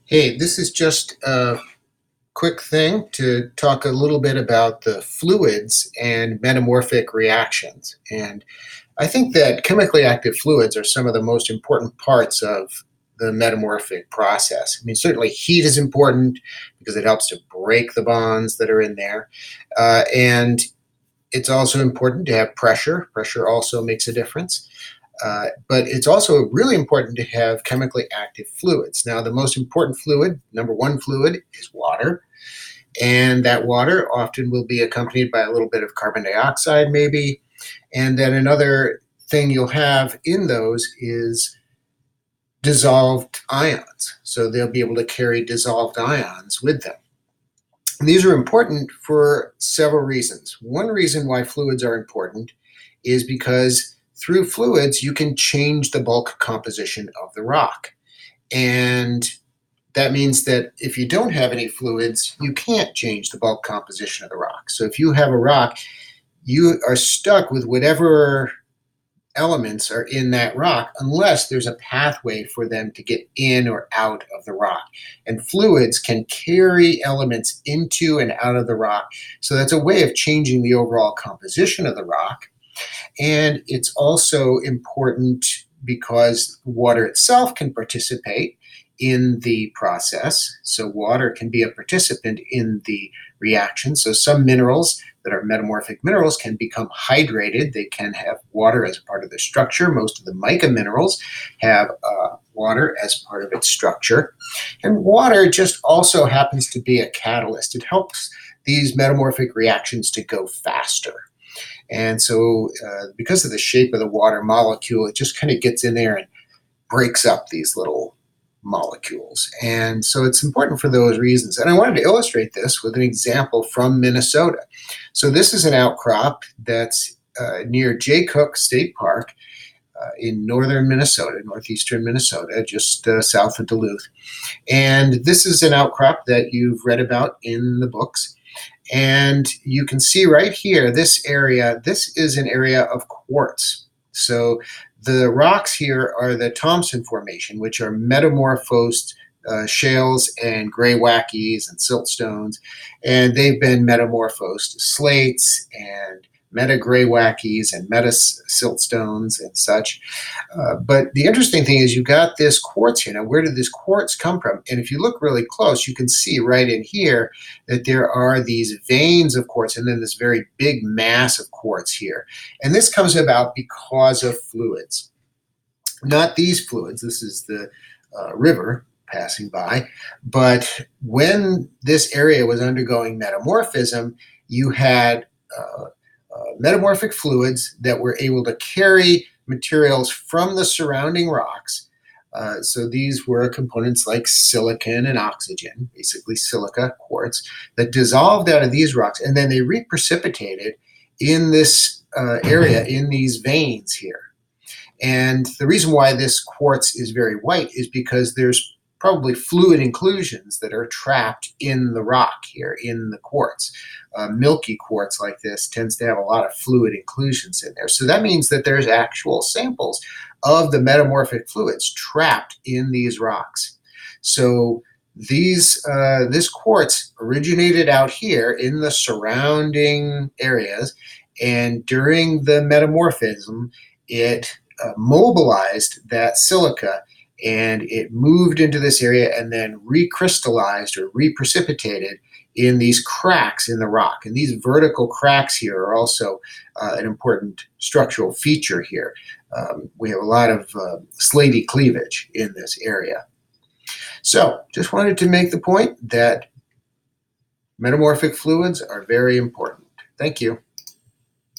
Hey, this is just a quick thing to talk a little bit about the fluids and metamorphic reactions. And I think that chemically active fluids are some of the most important parts of the metamorphic process. I mean, certainly heat is important because it helps to break the bonds that are in there. And it's also important to have pressure. Pressure also makes a difference. But it's also really important to have chemically active fluids. Now, the most important fluid, number one fluid, is water. And that water often will be accompanied by a little bit of carbon dioxide, maybe. And then another thing you'll have in those is dissolved ions. So they'll be able to carry dissolved ions with them. And these are important for several reasons. One reason why fluids are important is because through fluids, you can change the bulk composition of the rock. And that means that if you don't have any fluids, you can't change the bulk composition of the rock. So if you have a rock, you are stuck with whatever elements are in that rock unless there's a pathway for them to get in or out of the rock. And fluids can carry elements into and out of the rock. So that's a way of changing the overall composition of the rock. And it's also important because water itself can participate in the process. So water can be a participant in the reaction. So some minerals that are metamorphic minerals can become hydrated. They can have water as a part of their structure. Most of the mica minerals have water as part of its structure. And water just also happens to be a catalyst. It helps these metamorphic reactions to go faster. And so because of the shape of the water molecule, it just kind of gets in there and breaks up these little molecules. And so it's important for those reasons. And I wanted to illustrate this with an example from Minnesota. So this is an outcrop that's near Jay Cooke State Park in northern Minnesota, northeastern Minnesota, just south of Duluth. And this is an outcrop that you've read about in the books. And you can see right here, this area, this is an area of quartz. So the rocks here are the Thompson Formation, which are metamorphosed shales and greywackies and siltstones. And they've been metamorphosed slates and meta-greywackies and meta-siltstones and such. But the interesting thing is you've got this quartz here. Now, where did this quartz come from? And if you look really close, you can see right in here that there are these veins of quartz and then this very big mass of quartz here. And this comes about because of fluids. Not these fluids. This is the river passing by. But when this area was undergoing metamorphism, you had metamorphic fluids that were able to carry materials from the surrounding rocks. So these were components like silicon and oxygen, basically silica, quartz, that dissolved out of these rocks, and then they reprecipitated in this area, in these veins here. And the reason why this quartz is very white is because there's probably fluid inclusions that are trapped in the rock here, in the quartz. Milky quartz like this tends to have a lot of fluid inclusions in there. So that means that there's actual samples of the metamorphic fluids trapped in these rocks. So this quartz originated out here in the surrounding areas, and during the metamorphism, it mobilized that silica and it moved into this area and then recrystallized or reprecipitated in these cracks in the rock. And these vertical cracks here are also an important structural feature here. We have a lot of slaty cleavage in this area. So just wanted to make the point that metamorphic fluids are very important. Thank you.